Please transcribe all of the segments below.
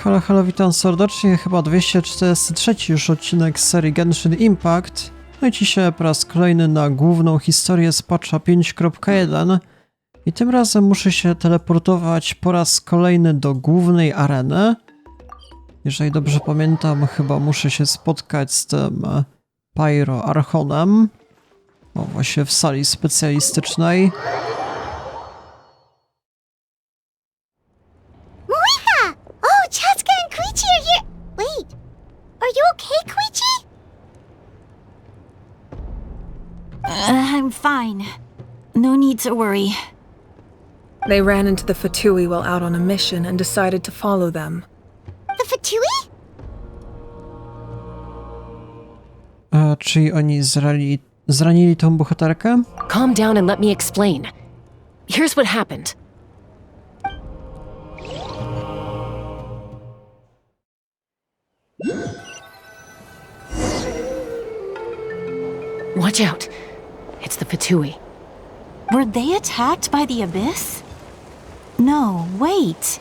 Halo, halo, witam serdecznie, chyba 243 już odcinek z serii Genshin Impact. No i dzisiaj po raz kolejny na główną historię z patcha 5.1 i tym razem muszę się teleportować po raz kolejny do głównej areny. Jeżeli dobrze pamiętam, chyba muszę się spotkać z tym Pyro-Archonem. O, właśnie w sali specjalistycznej. I'm fine. No need to worry. They ran into the Fatui while out on a mission and decided to follow them. The Fatui? Czyli oni zranili tą bohaterkę? Calm down and let me explain. Here's what happened. Watch out. It's the Fatui. Were they attacked by the Abyss? No, wait.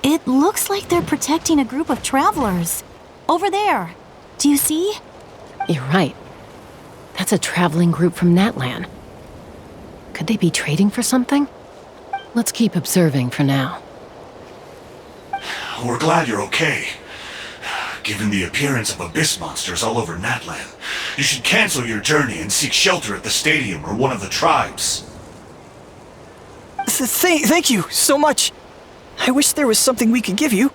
It looks like they're protecting a group of travelers. Over there. Do you see? You're right. That's a traveling group from Natlan. Could they be trading for something? Let's keep observing for now. We're glad you're okay. Given the appearance of abyss monsters all over Natlan, you should cancel your journey and seek shelter at the stadium or one of the tribes. Thank you so much. I wish there was something we could give you.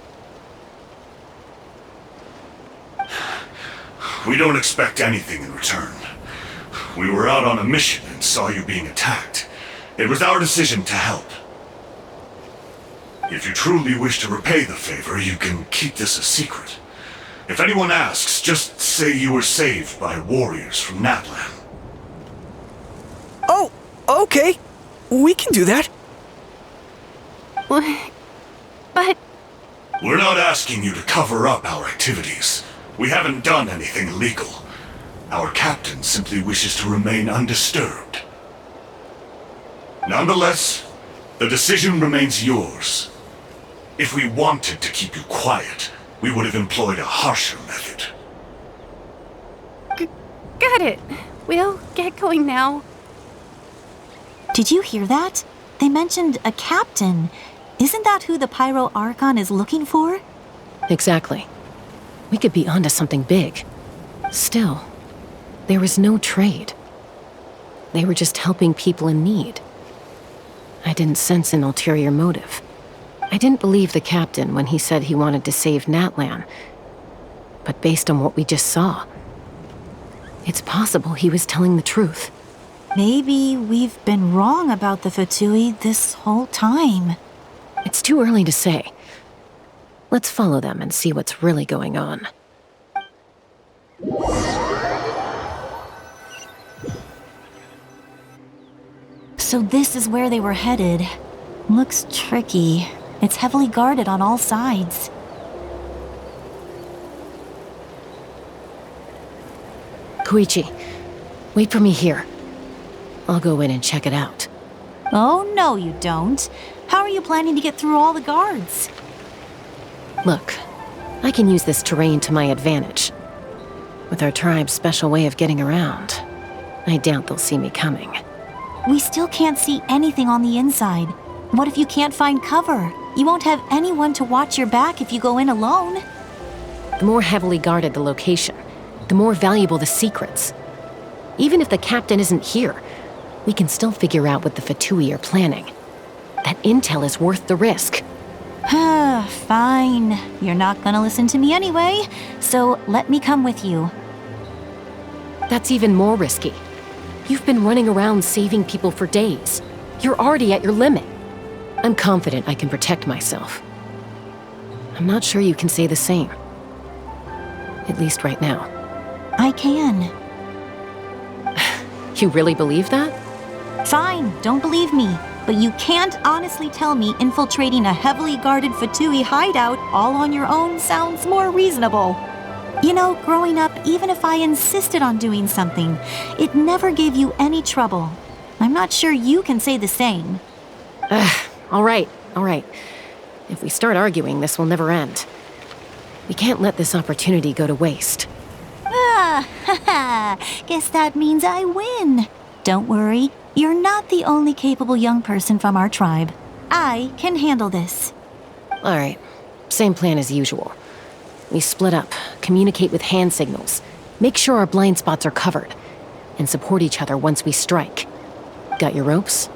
We don't expect anything in return. We were out on a mission and saw you being attacked. It was our decision to help. If you truly wish to repay the favor, you can keep this a secret. If anyone asks, just say you were saved by warriors from Natlan. Oh, okay. We can do that. But... We're not asking you to cover up our activities. We haven't done anything illegal. Our captain simply wishes to remain undisturbed. Nonetheless, the decision remains yours. If we wanted to keep you quiet, we would have employed a harsher method. Got it. We'll get going now. Did you hear that? They mentioned a captain. Isn't that who the Pyro Archon is looking for? Exactly. We could be onto something big. Still, there was no trade. They were just helping people in need. I didn't sense an ulterior motive. I didn't believe the captain when he said he wanted to save Natlan. But based on what we just saw, it's possible he was telling the truth. Maybe we've been wrong about the Fatui this whole time. It's too early to say. Let's follow them and see what's really going on. So this is where they were headed. Looks tricky. It's heavily guarded on all sides. Koichi, wait for me here. I'll go in and check it out. Oh, no you don't. How are you planning to get through all the guards? Look, I can use this terrain to my advantage. With our tribe's special way of getting around, I doubt they'll see me coming. We still can't see anything on the inside. What if you can't find cover? You won't have anyone to watch your back if you go in alone. The more heavily guarded the location, the more valuable the secrets. Even if the captain isn't here, we can still figure out what the Fatui are planning. That intel is worth the risk. Fine. You're not gonna listen to me anyway, so let me come with you. That's even more risky. You've been running around saving people for days. You're already at your limit. I'm confident I can protect myself. I'm not sure you can say the same. At least right now. I can. You really believe that? Fine, don't believe me. But you can't honestly tell me infiltrating a heavily guarded Fatui hideout all on your own sounds more reasonable. You know, growing up, even if I insisted on doing something, it never gave you any trouble. I'm not sure you can say the same. All right. If we start arguing, this will never end. We can't let this opportunity go to waste. Ah, haha. Guess that means I win. Don't worry, you're not the only capable young person from our tribe. I can handle this. All right, same plan as usual. We split up, communicate with hand signals, make sure our blind spots are covered, and support each other once we strike. Got your ropes?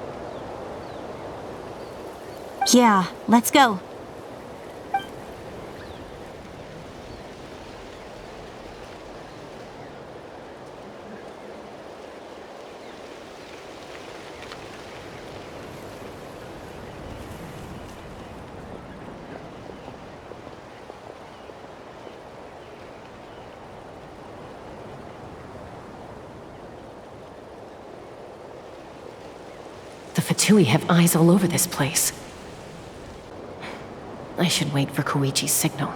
Yeah, let's go. The Fatui have eyes all over this place. I should wait for Koichi's signal.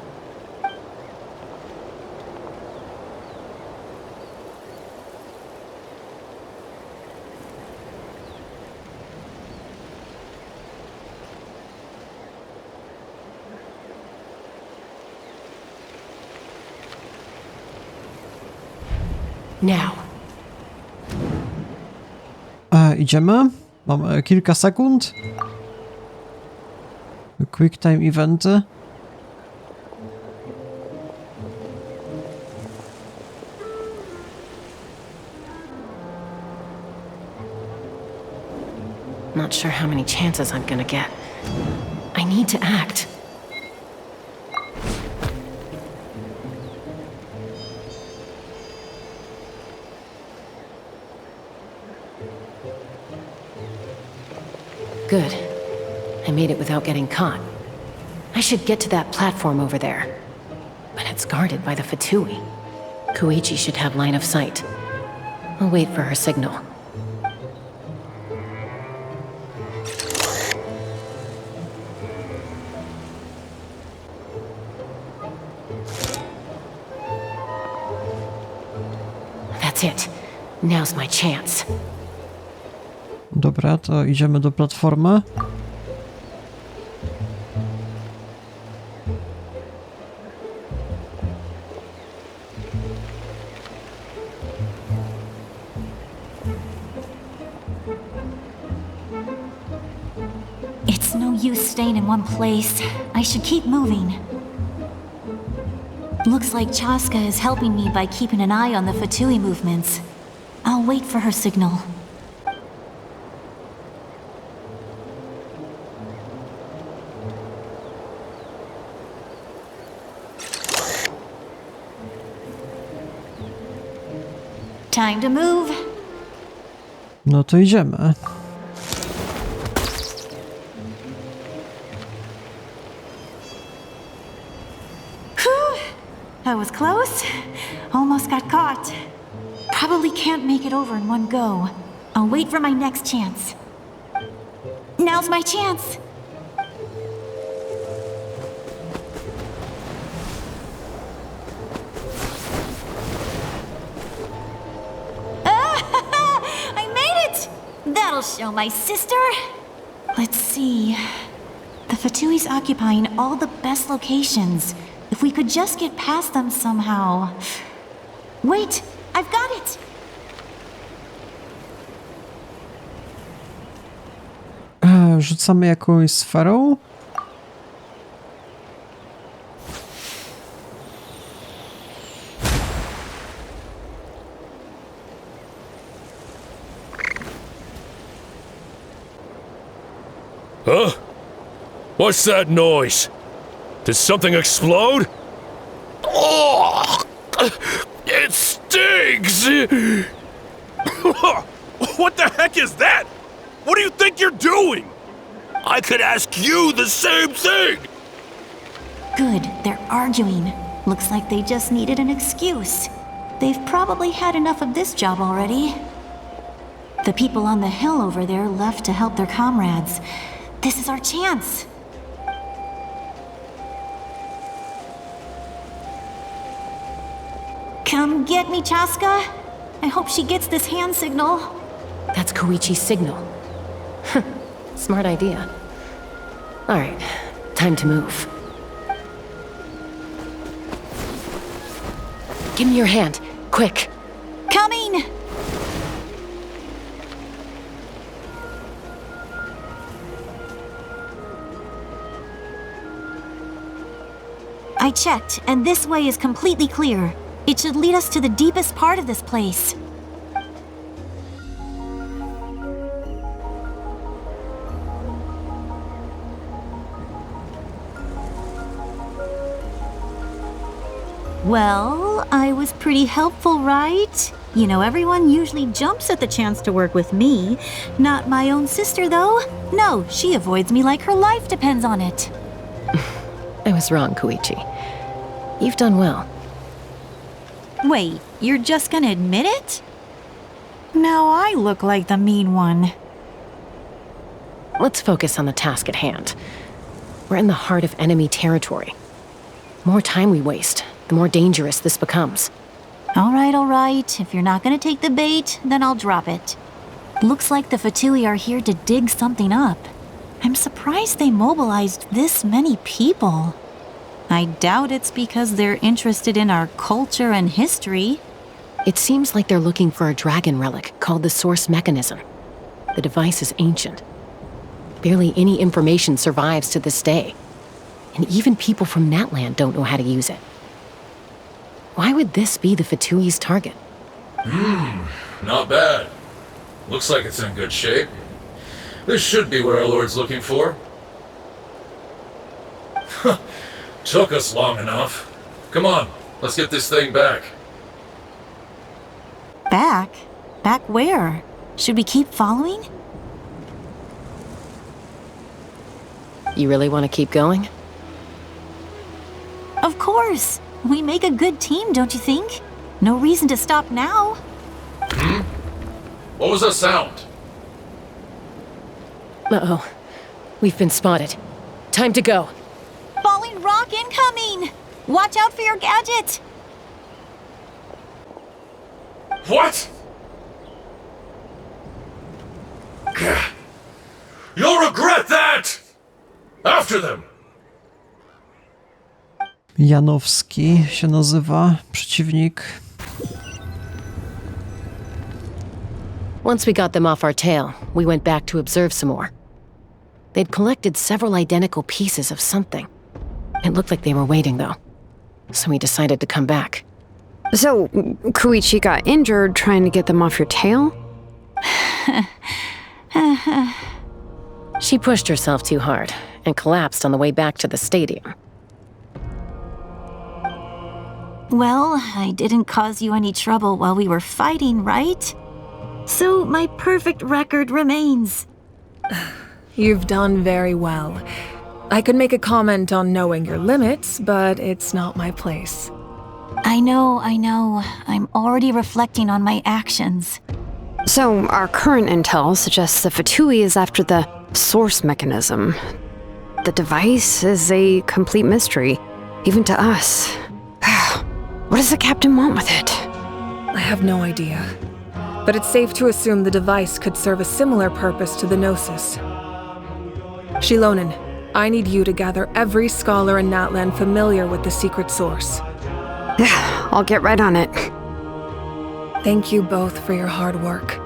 Now. Idziemy? Mamy kilka sekund. Quick time eventy. Not sure how many chances I'm gonna get. I need to act. Good. I made it without getting caught. I should get to that platform over there. But it's guarded by the Fatui. Koichi should have line of sight. I'll wait for her signal. That's it. Now's my chance. Dobra, to idziemy do platformy. It's no use staying in one place. I should keep moving. Looks like Chaska is helping me by keeping an eye on the Fatui movements. I'll wait for her signal. Time to move. No to idziemy. That was close. Almost got caught. Probably can't make it over in one go. I'll wait for my next chance. Now's my chance. I made it! That'll show my sister. Let's see. The Fatui's occupying all the best locations. If we could just get past them somehow. Wait, I've got it! Rzucamy jakąś sferą? Huh? What's that noise? Did something explode? Oh! It stings! What the heck is that? What do you think you're doing? I could ask you the same thing! Good, they're arguing. Looks like they just needed an excuse. They've probably had enough of this job already. The people on the hill over there left to help their comrades. This is our chance. Come get me, Chaska. I hope she gets this hand signal. That's Koichi's signal. Smart idea. All right, Time to move. Give me your hand, quick. Coming! I checked, and this way is completely clear. It should lead us to the deepest part of this place. Well, I was pretty helpful, right? You know, everyone usually jumps at the chance to work with me. Not my own sister, though. No, she avoids me like her life depends on it. I was wrong, Koichi. You've done well. Wait, you're just gonna admit it? Now I look like the mean one. Let's focus on the task at hand. We're in the heart of enemy territory. The more time we waste, the more dangerous this becomes. All right. If you're not gonna take the bait, then I'll drop it. Looks like the Fatui are here to dig something up. I'm surprised they mobilized this many people. I doubt it's because they're interested in our culture and history. It seems like they're looking for a dragon relic called the Source Mechanism. The device is ancient. Barely any information survives to this day. And even people from Natland don't know how to use it. Why would this be the Fatui's target? Not bad. Looks like it's in good shape. This should be what our Lord's looking for. Took us long enough. Come on, let's get this thing back. Back? Back where? Should we keep following? You really want to keep going? Of course! We make a good team, don't you think? No reason to stop now. What was that sound? Uh-oh. We've been spotted. Time to go. Falling rock incoming! Watch out for your gadget! What? Gah. You'll regret that! After them! Janowski się nazywa przeciwnik. Once we got them off our tail, we went back to observe some more. They'd collected several identical pieces of something. It looked like they were waiting, though. So we decided to come back. So, Koichi got injured trying to get them off your tail? She pushed herself too hard and collapsed on the way back to the stadium. Well, I didn't cause you any trouble while we were fighting, right? So my perfect record remains. You've done very well. I could make a comment on knowing your limits, but it's not my place. I know. I'm already reflecting on my actions. So, our current intel suggests the Fatui is after the source mechanism. The device is a complete mystery, even to us. What does the captain want with it? I have no idea. But it's safe to assume the device could serve a similar purpose to the Gnosis. Shilonen, I need you to gather every scholar in Natland familiar with the secret source. I'll get right on it. Thank you both for your hard work.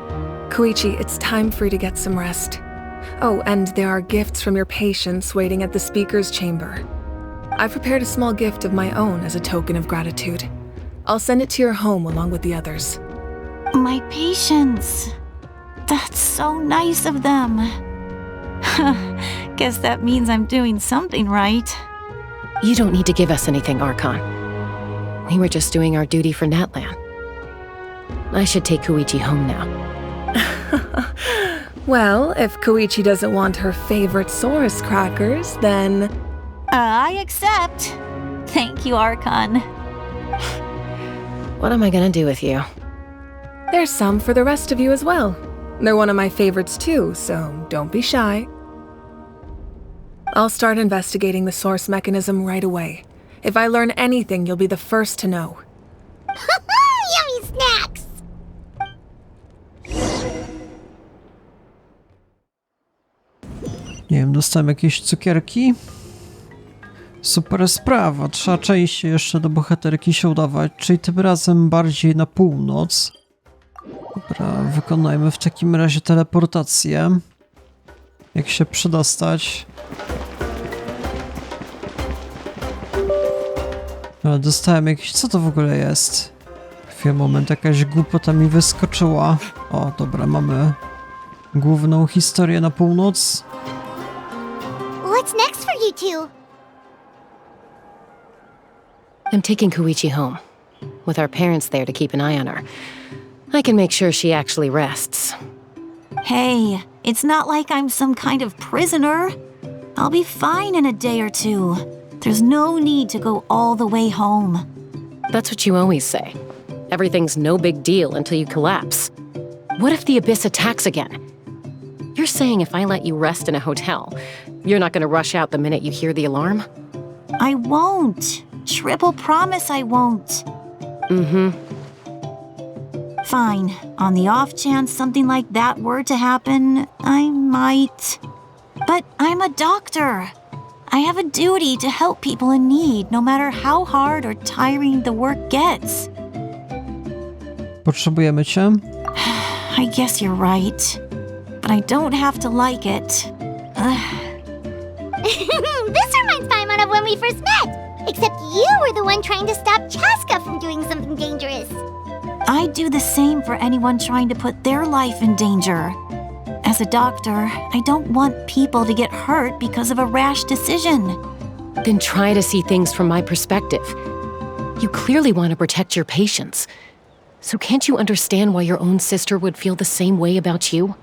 Koichi, it's time for you to get some rest. Oh, and there are gifts from your patients waiting at the speaker's chamber. I've prepared a small gift of my own as a token of gratitude. I'll send it to your home along with the others. My patience. That's so nice of them. Guess that means I'm doing something right. You don't need to give us anything, Archon. We were just doing our duty for Natland. I should take Koichi home now. Well, if Koichi doesn't want her favorite Saurus crackers, then... I accept. Thank you, Archon. What am I gonna do with you? There's some for the rest of you as well. They're one of my favorites too, so don't be shy. I'll start investigating the source mechanism right away. If I learn anything, you'll be the first to know. Yummy snacks! Nie wiem, dostałem jakieś cukierki. Super sprawa, trzeba częściej jeszcze do bohaterki się udawać, czyli tym razem bardziej na północ. Dobra, wykonajmy w takim razie teleportację. Jak się przedostać? Ale dostałem jakiś... Co to w ogóle jest? Chwilę, moment, jakaś głupota mi wyskoczyła. O, dobra, mamy główną historię na północ. What's next for you two? I'm taking Koichi home, with our parents there to keep an eye on her. I can make sure she actually rests. Hey, it's not like I'm some kind of prisoner. I'll be fine in a day or two. There's no need to go all the way home. That's what you always say. Everything's no big deal until you collapse. What if the Abyss attacks again? You're saying if I let you rest in a hotel, you're not gonna rush out the minute you hear the alarm? I won't. Triple promise I won't. Mm-hmm. Fine. On the off chance something like that were to happen, I might. But I'm a doctor. I have a duty to help people in need, no matter how hard or tiring the work gets. Potrzebujemy cię. I guess you're right. But I don't have to like it. This reminds Paimon of when we first met. Except you were the one trying to stop Chaska from doing something dangerous. I'd do the same for anyone trying to put their life in danger. As a doctor, I don't want people to get hurt because of a rash decision. Then try to see things from my perspective. You clearly want to protect your patients. So can't you understand why your own sister would feel the same way about you?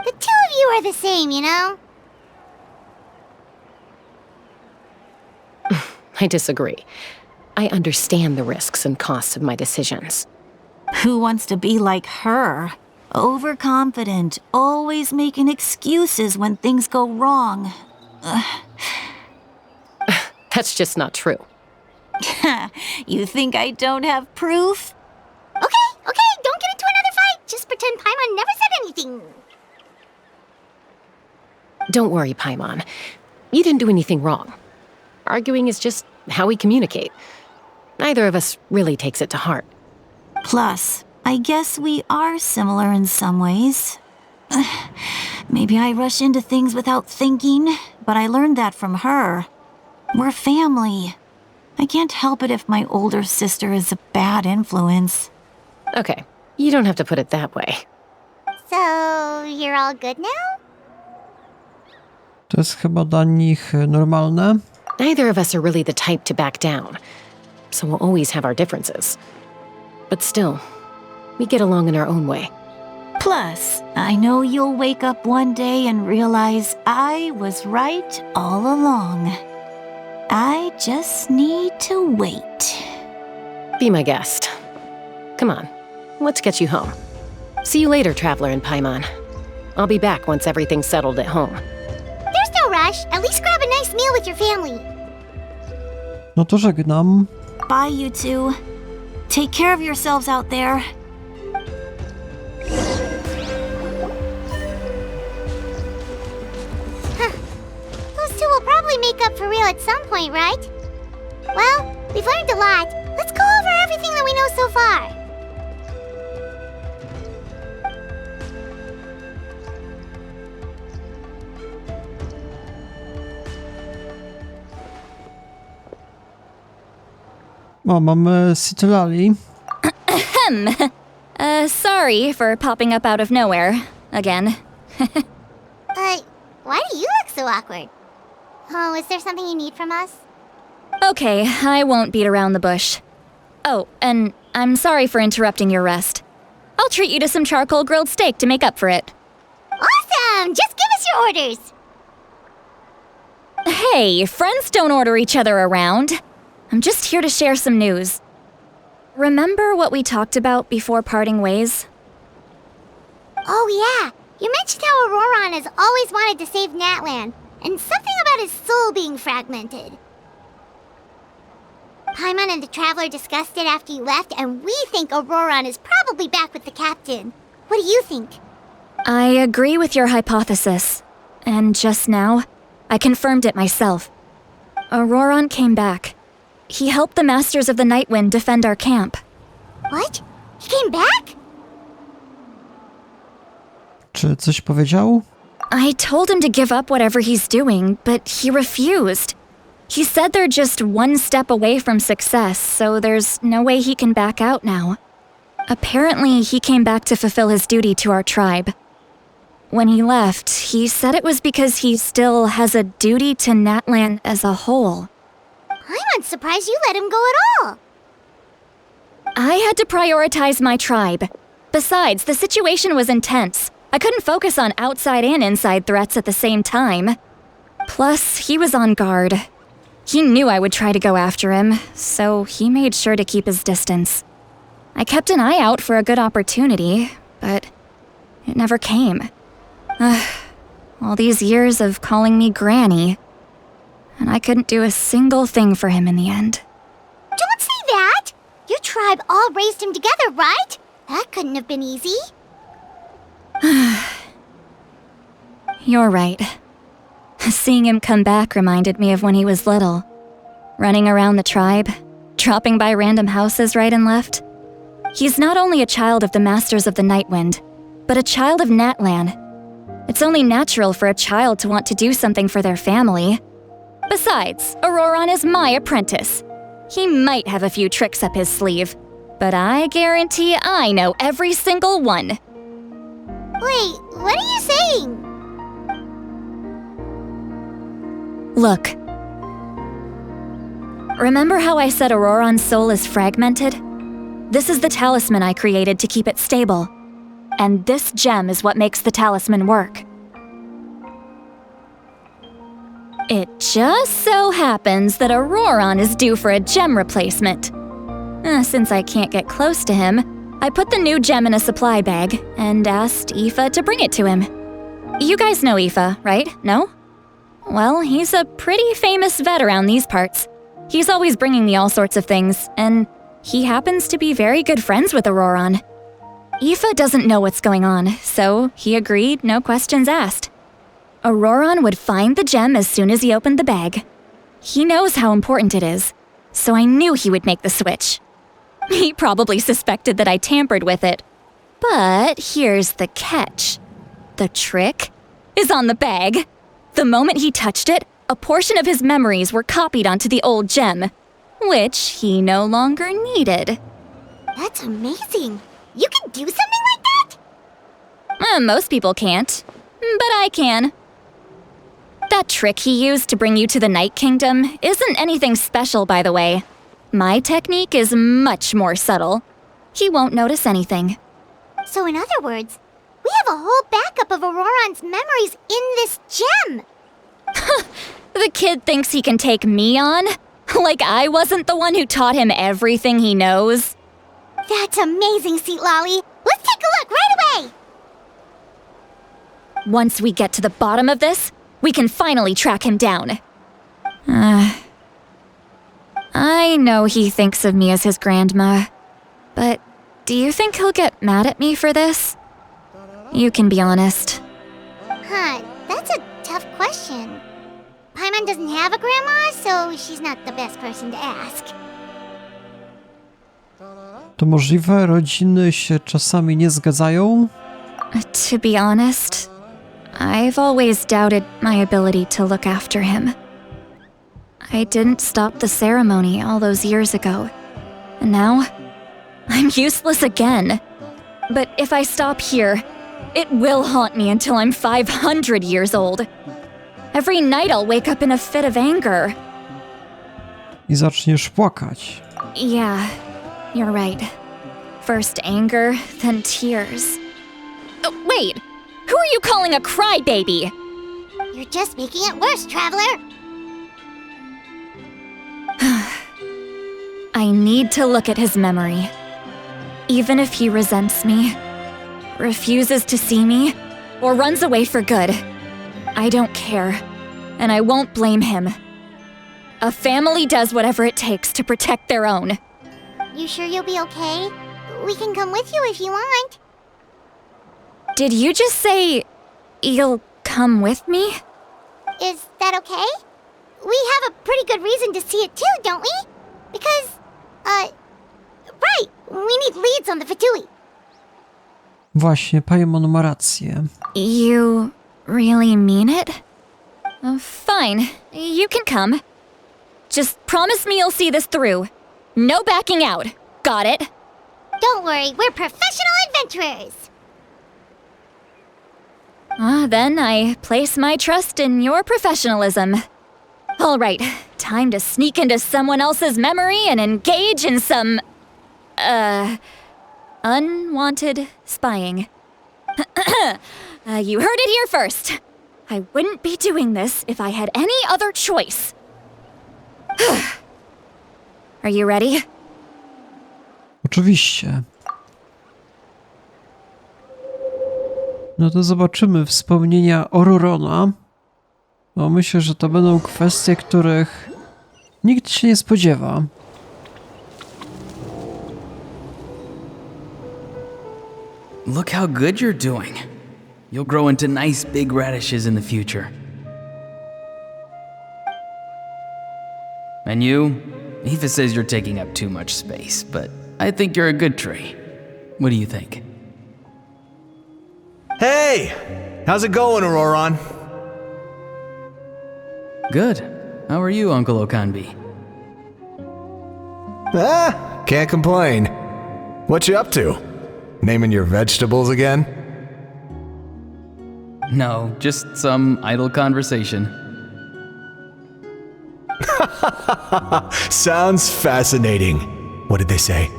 The two of you are the same, you know? I disagree. I understand the risks and costs of my decisions. Who wants to be like her? Overconfident, always making excuses when things go wrong. That's just not true. You think I don't have proof? Okay, don't get into another fight. Just pretend Paimon never said anything. Don't worry, Paimon. You didn't do anything wrong. Arguing is just how we communicate. Neither of us really takes it to heart. Plus, I guess we are similar in some ways. Maybe I rush into things without thinking, but I learned that from her. We're family. I can't help it if my older sister is a bad influence. Okay, you don't have to put it that way. So, you're all good now? To jest chyba dla nich normalne. Neither of us are really the type to back down, so we'll always have our differences. But still, we get along in our own way. Plus, I know you'll wake up one day and realize I was right all along. I just need to wait. Be my guest. Come on, let's get you home. See you later, Traveler and Paimon. I'll be back once everything's settled at home. There's no rush. At least grab a nice meal with your family. No to żegnam. Bye, you two. Take care of yourselves out there. Those two will probably make up for real at some point, right? Well, we've learned a lot. Let's go over everything that we know so far. O, mamy Citylali. Sorry for popping up out of nowhere. Again. Why do you look so awkward? Oh, is there something you need from us? Okay, I won't beat around the bush. Oh, and I'm sorry for interrupting your rest. I'll treat you to some charcoal grilled steak to make up for it. Awesome! Just give us your orders! Hey, friends don't order each other around. I'm just here to share some news. Remember what we talked about before parting ways? Oh yeah, you mentioned how Ororona has always wanted to save Natlan, and something about his soul being fragmented. Paimon and the Traveler discussed it after you left, and we think Ororona is probably back with the captain. What do you think? I agree with your hypothesis. And just now, I confirmed it myself. Ororon came back. He helped the Masters of the Nightwind defend our camp. What? He came back? Czy coś powiedział? I told him to give up whatever he's doing, but he refused. He said they're just one step away from success, so there's no way he can back out now. Apparently, he came back to fulfill his duty to our tribe. When he left, he said it was because he still has a duty to Natlan as a whole. I'm not surprised you let him go at all. I had to prioritize my tribe. Besides, the situation was intense. I couldn't focus on outside and inside threats at the same time. Plus, he was on guard. He knew I would try to go after him, so he made sure to keep his distance. I kept an eye out for a good opportunity, but it never came. All these years of calling me Granny, and I couldn't do a single thing for him in the end. Don't say that! Your tribe all raised him together, right? That couldn't have been easy. You're right. Seeing him come back reminded me of when he was little. Running around the tribe, dropping by random houses right and left. He's not only a child of the Masters of the Nightwind, but a child of Natlan. It's only natural for a child to want to do something for their family. Besides, Ororon is my apprentice. He might have a few tricks up his sleeve, but I guarantee I know every single one. Wait, what are you saying? Look. Remember how I said Ororon's soul is fragmented? This is the talisman I created to keep it stable. And this gem is what makes the talisman work. It just so happens that Ororon is due for a gem replacement. Since I can't get close to him, I put the new gem in a supply bag and asked Aoife to bring it to him. You guys know Aoife, right? No? Well, he's a pretty famous vet around these parts. He's always bringing me all sorts of things, and he happens to be very good friends with Ororon. Aoife doesn't know what's going on, so he agreed, no questions asked. Ororon would find the gem as soon as he opened the bag. He knows how important it is, so I knew he would make the switch. He probably suspected that I tampered with it. But here's the catch. The trick is on the bag. The moment he touched it, a portion of his memories were copied onto the old gem, which he no longer needed. That's amazing. You can do something like that? Most people can't, but I can. That trick he used to bring you to the Night Kingdom isn't anything special, by the way. My technique is much more subtle. He won't notice anything. So in other words, we have a whole backup of Ororon's memories in this gem. The kid thinks he can take me on? Like I wasn't the one who taught him everything he knows? That's amazing, Seat Lolly. Let's take a look right away. Once we get to the bottom of this, we can finally track him down. I know he thinks of me as his grandma, but do you think he'll get mad at me for this? You can be honest. That's a tough question. Paimon doesn't have a grandma, so she's not the best person to ask. To możliwe, rodziny się czasami nie zgadzają? To be honest, I've always doubted my ability to look after him. I didn't stop the ceremony all those years ago, and now I'm useless again. But if I stop here, it will haunt me until I'm 500 years old. Every night I'll wake up in a fit of anger. I zaczniesz płakać. Yeah, you're right. First anger, then tears. Oh, wait! Who are you calling a crybaby? You're just making it worse, Traveler. I need to look at his memory. Even if he resents me, refuses to see me, or runs away for good, I don't care, and I won't blame him. A family does whatever it takes to protect their own. You sure you'll be okay? We can come with you if you want. Did you just say you'll come with me? Is that okay? we have a pretty good reason to see it too, don't we? Because, right, we need leads on the Fatui. Właśnie, Paimon ma rację. You really mean it? Fine, you can come. Just promise me you'll see this through. No backing out. Got it? Don't worry, we're professional adventurers. Then I place my trust in your professionalism. All right, time to sneak into someone else's memory and engage in some, unwanted spying. You heard it here first. I wouldn't be doing this if I had any other choice. Are you ready? Oczywiście. No to zobaczymy wspomnienia Ororona. Bo myślę, że to będą kwestie, których nikt się nie spodziewa. Look how good you're doing. You'll grow into nice big radishes in the future. And you? Aoife says you're taking up too much space, but I think you're a good tree. What do you think? Hey! How's it going, Ororon? Good. How are you, Uncle Okanbi? Can't complain. What you up to? Naming your vegetables again? No, just some idle conversation. Sounds fascinating. What did they say?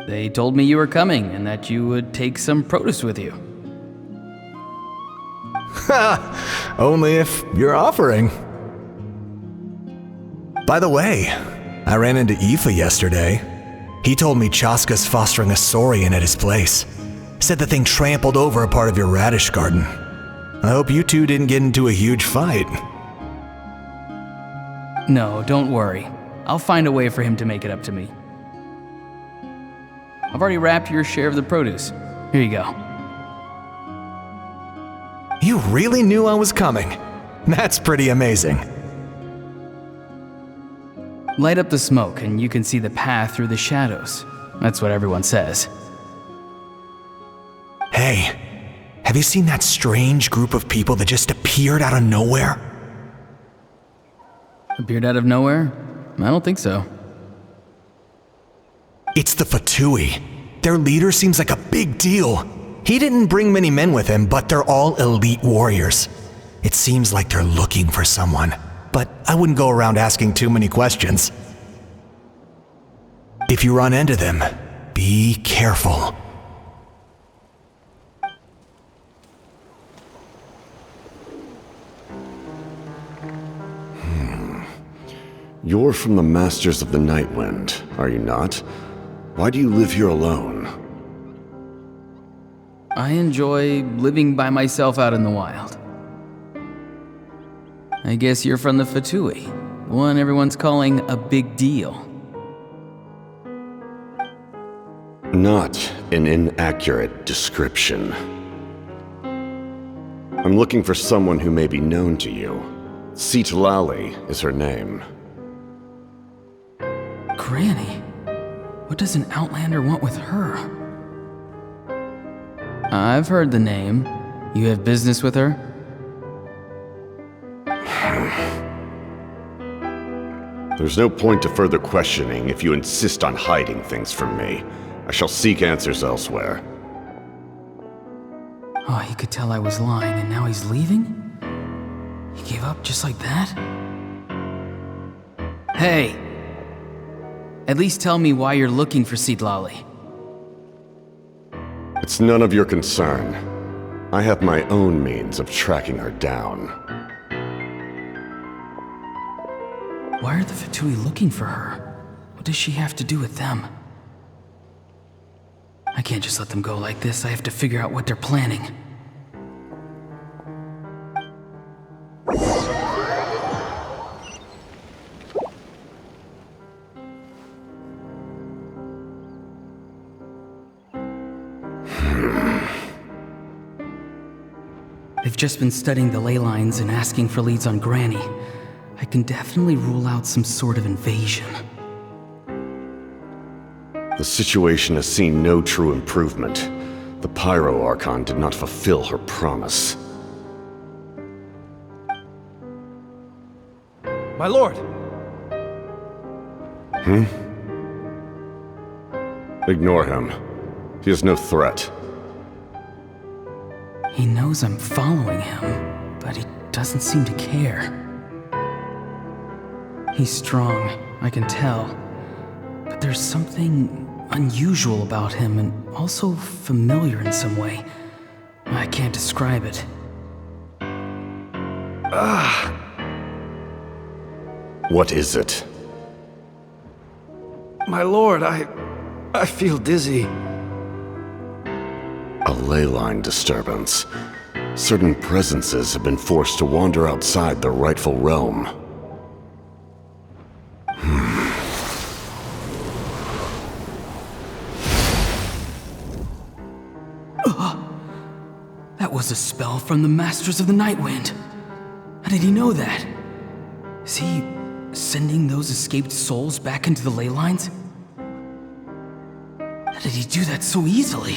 They told me you were coming and that you would take some produce with you. Only if you're offering. By the way, I ran into Aoife yesterday. He told me Chaska's fostering a saurian at his place. Said the thing trampled over a part of your radish garden. I hope you two didn't get into a huge fight. No, don't worry. I'll find a way for him to make it up to me. I've already wrapped your share of the produce. Here you go. You really knew I was coming. That's pretty amazing. Light up the smoke and you can see the path through the shadows. That's what everyone says. Hey, have you seen that strange group of people that just appeared out of nowhere? Appeared out of nowhere? I don't think so. It's the Fatui. Their leader seems like a big deal. He didn't bring many men with him, but they're all elite warriors. It seems like they're looking for someone, but I wouldn't go around asking too many questions. If you run into them, be careful. You're from the Masters of the Night Wind, are you not? Why do you live here alone? I enjoy living by myself out in the wild. I guess you're from the Fatui, the one everyone's calling a big deal. Not an inaccurate description. I'm looking for someone who may be known to you. Citlali is her name. Granny? What does an Outlander want with her? I've heard the name. You have business with her? There's no point to further questioning if you insist on hiding things from me. I shall seek answers elsewhere. Oh, he could tell I was lying and now he's leaving? He gave up just like that? Hey! At least tell me why you're looking for Citlali. It's none of your concern. I have my own means of tracking her down. Why are the Fatui looking for her? What does she have to do with them? I can't just let them go like this. I have to figure out what they're planning. I've just been studying the ley lines and asking for leads on Granny. I can definitely rule out some sort of invasion. The situation has seen no true improvement. The Pyro Archon did not fulfill her promise. My lord! Ignore him. He is no threat. He knows I'm following him, but he doesn't seem to care. He's strong, I can tell. But there's something unusual about him and also familiar in some way. I can't describe it. What is it? My lord, I feel dizzy. A ley line disturbance. Certain presences have been forced to wander outside their rightful realm. That was a spell from the Masters of the Nightwind. How did he know that? Is he sending those escaped souls back into the ley lines? How did he do that so easily?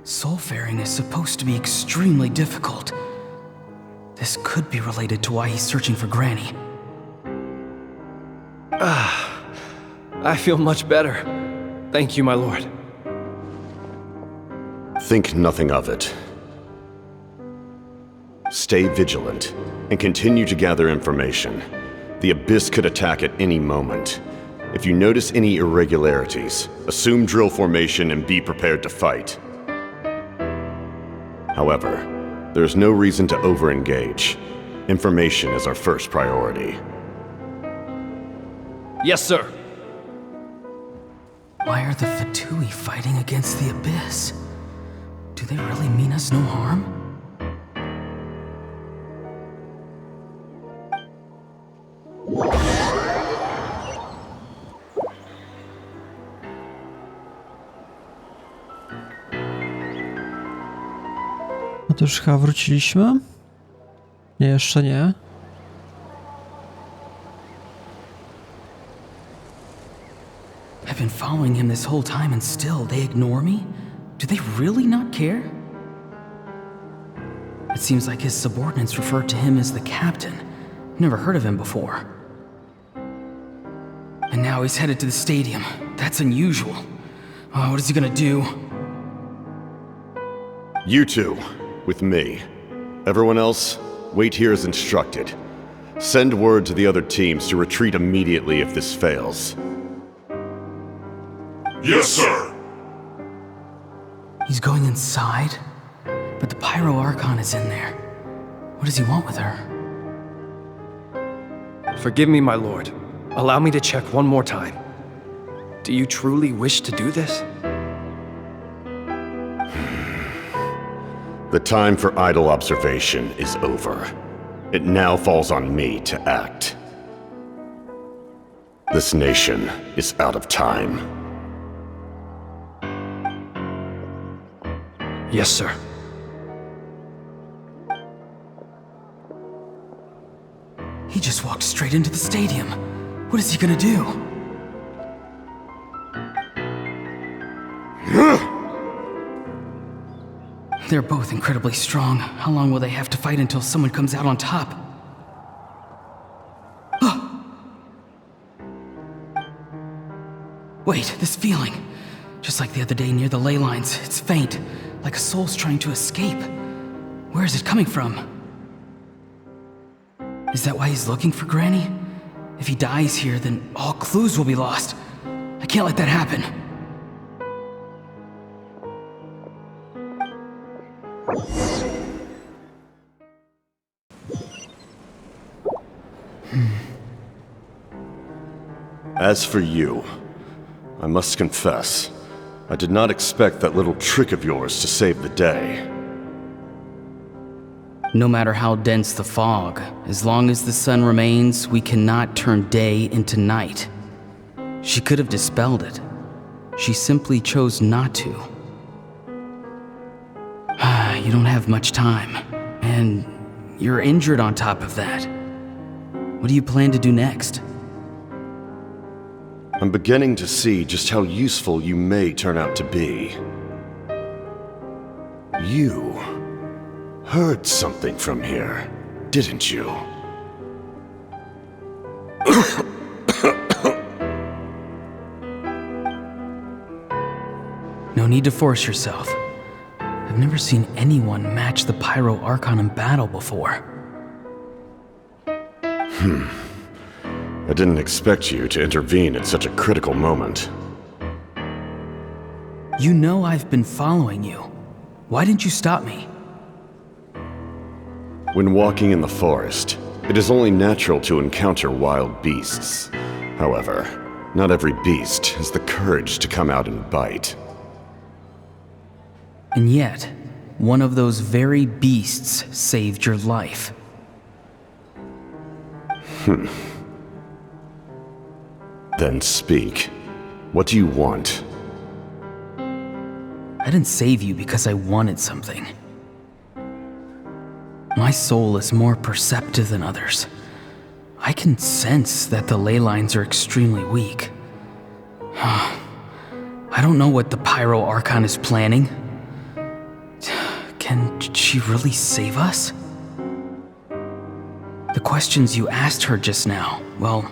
Soulfaring is supposed to be extremely difficult. This could be related to why he's searching for Granny. I feel much better. Thank you, my lord. Think nothing of it. Stay vigilant, and continue to gather information. The Abyss could attack at any moment. If you notice any irregularities, assume drill formation and be prepared to fight. However, there's no reason to over-engage. Information is our first priority. Yes, sir. Why are the Fatui fighting against the Abyss? Do they really mean us no harm? No to już chyba wróciliśmy? Nie, jeszcze nie. I've been following him this whole time and still they ignore me? Do they really not care? It seems like his subordinates refer to him as the captain. Never heard of him before. And now he's headed to the stadium. That's unusual. Oh, what is he gonna do? You two, with me. Everyone else, wait here as instructed. Send word to the other teams to retreat immediately if this fails. Yes, sir! He's going inside? But the Pyro Archon is in there. What does he want with her? Forgive me, my lord. Allow me to check one more time. Do you truly wish to do this? The time for idle observation is over. It now falls on me to act. This nation is out of time. Yes, sir. He just walked straight into the stadium. What is he gonna do? They're both incredibly strong. How long will they have to fight until someone comes out on top? Wait, this feeling. Just like the other day near the ley lines, it's faint, like a soul's trying to escape. Where is it coming from? Is that why he's looking for Granny? If he dies here, then all clues will be lost. I can't let that happen. As for you, I must confess, I did not expect that little trick of yours to save the day. No matter how dense the fog, as long as the sun remains, we cannot turn day into night. She could have dispelled it. She simply chose not to. You don't have much time. And you're injured on top of that. What do you plan to do next? I'm beginning to see just how useful you may turn out to be. You heard something from here, didn't you? No need to force yourself. I've never seen anyone match the Pyro Archon in battle before. I didn't expect you to intervene at such a critical moment. You know I've been following you. Why didn't you stop me? When walking in the forest, it is only natural to encounter wild beasts. However, not every beast has the courage to come out and bite. And yet, one of those very beasts saved your life. Then speak. What do you want? I didn't save you because I wanted something. My soul is more perceptive than others. I can sense that the ley lines are extremely weak. I don't know what the Pyro Archon is planning. Can she really save us? The questions you asked her just now, well,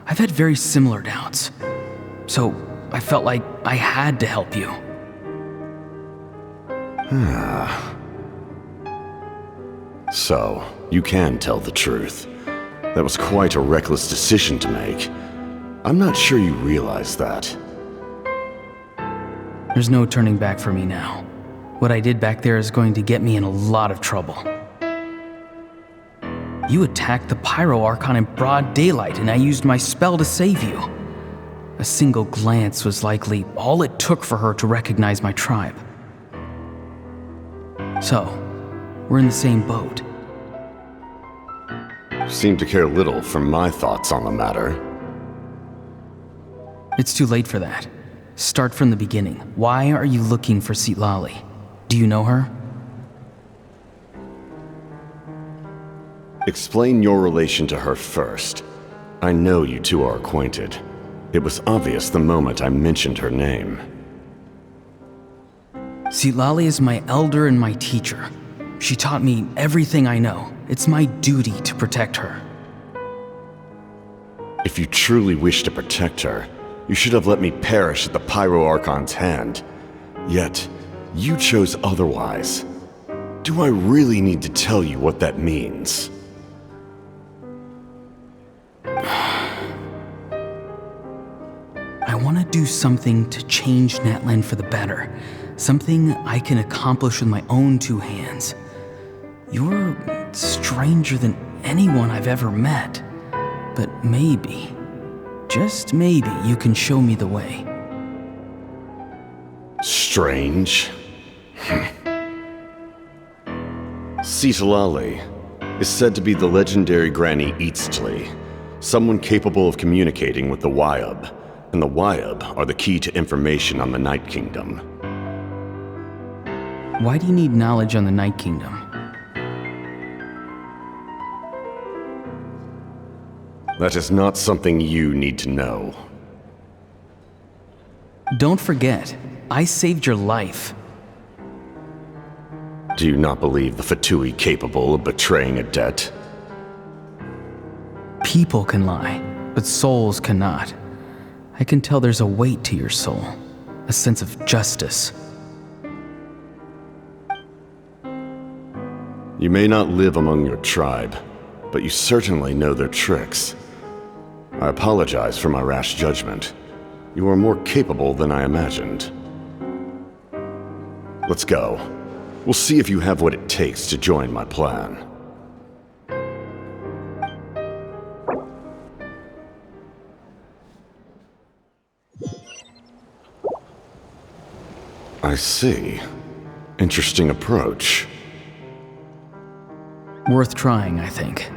I've had very similar doubts. So I felt like I had to help you. So, you can tell the truth. That was quite a reckless decision to make. I'm not sure you realize that. There's no turning back for me now. What I did back there is going to get me in a lot of trouble. You attacked the Pyro Archon in broad daylight, and I used my spell to save you. A single glance was likely all it took for her to recognize my tribe. So, we're in the same boat. Seem to care little for my thoughts on the matter. It's too late for that. Start from the beginning. Why are you looking for Citlali? Do you know her? Explain your relation to her first. I know you two are acquainted. It was obvious the moment I mentioned her name. Citlali is my elder and my teacher. She taught me everything I know. It's my duty to protect her. If you truly wish to protect her, you should have let me perish at the Pyro Archon's hand. Yet, you chose otherwise. Do I really need to tell you what that means? I want to do something to change Natlan for the better. Something I can accomplish with my own two hands. You're stranger than anyone I've ever met. But maybe, just maybe, you can show me the way. Strange? Citlali is said to be the legendary Granny Eastli, someone capable of communicating with the Wyub, and the Wyub are the key to information on the Night Kingdom. Why do you need knowledge on the Night Kingdom? That is not something you need to know. Don't forget, I saved your life. Do you not believe the Fatui capable of betraying a debt? People can lie, but souls cannot. I can tell there's a weight to your soul, a sense of justice. You may not live among your tribe, but you certainly know their tricks. I apologize for my rash judgment. You are more capable than I imagined. Let's go. We'll see if you have what it takes to join my plan. I see. Interesting approach. Worth trying, I think.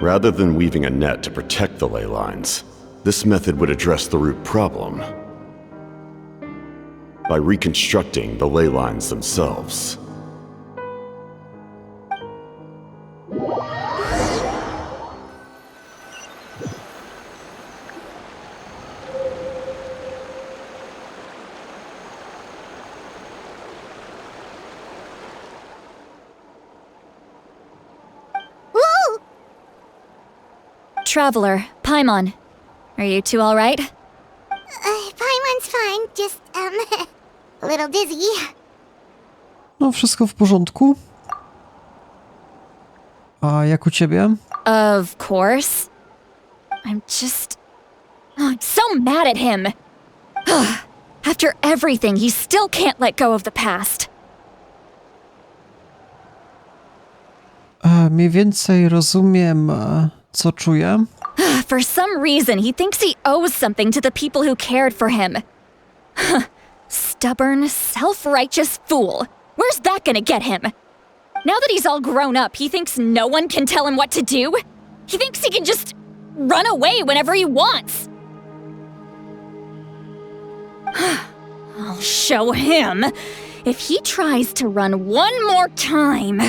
Rather than weaving a net to protect the ley lines, this method would address the root problem by reconstructing the ley lines themselves. traveler, Paimon. Are you two all right? Paimon's fine, just, a little dizzy. No, wszystko w porządku. A jak u ciebie? Of course. I'm so mad at him. After everything, he still can't let go of the past. Mniej więcej rozumiem, co czuję. For some reason, he thinks he owes something to the people who cared for him. Stubborn, self-righteous fool. Where's that gonna get him? Now that he's all grown up, he thinks no one can tell him what to do? He thinks he can just run away whenever he wants. I'll show him. If he tries to run one more time,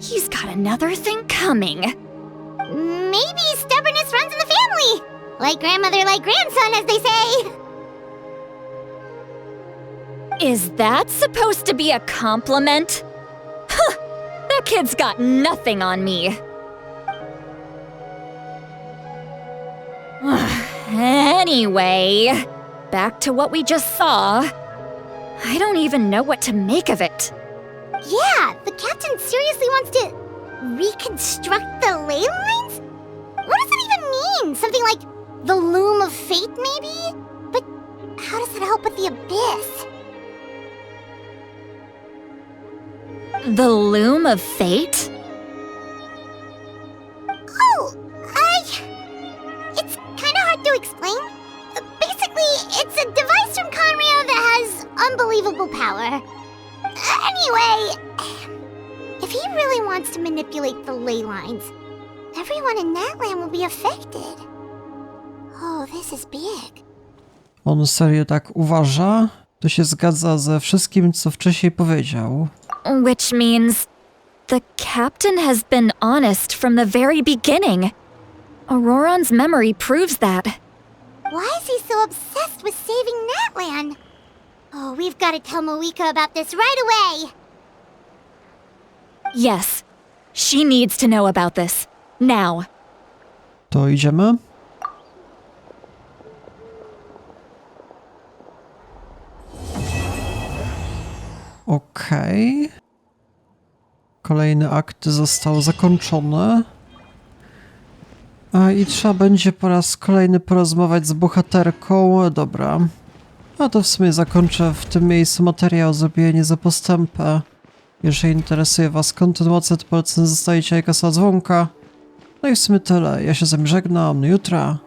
he's got another thing coming. Maybe stubbornness runs in the family. Like grandmother, like grandson, as they say. Is that supposed to be a compliment? Huh, that kid's got nothing on me. Anyway, back to what we just saw. I don't even know what to make of it. Yeah, the captain seriously wants to reconstruct the ley lines? What does that even mean? Something like the loom of fate, maybe? But how does that help with the abyss? The loom of fate? Oh, it's kind of hard to explain. Basically, it's a device from Conrio that has unbelievable power. Anyway, if he really wants to manipulate the ley lines, everyone in Natlan will be affected. Oh, this is big. On serio tak uważa? To się zgadza ze wszystkim, co wcześniej powiedział. Which means the captain has been honest from the very beginning. Auroron's memory proves that. Why is he so obsessed with saving Natlan? Oh, we've got to tell Moeka about this right away. Yes, she needs to know about this. Now. To idziemy? Okej. Kolejny akt został zakończony. I trzeba będzie po raz kolejny porozmawiać z bohaterką. Dobra. A to w sumie zakończę w tym miejscu materiał. Zrobienie za postępę. Jeżeli interesuje was kontynuacja, to polecam zostawić lajka, dzwonka. No i w sumie tyle. Ja się z wami żegnam. Do jutra.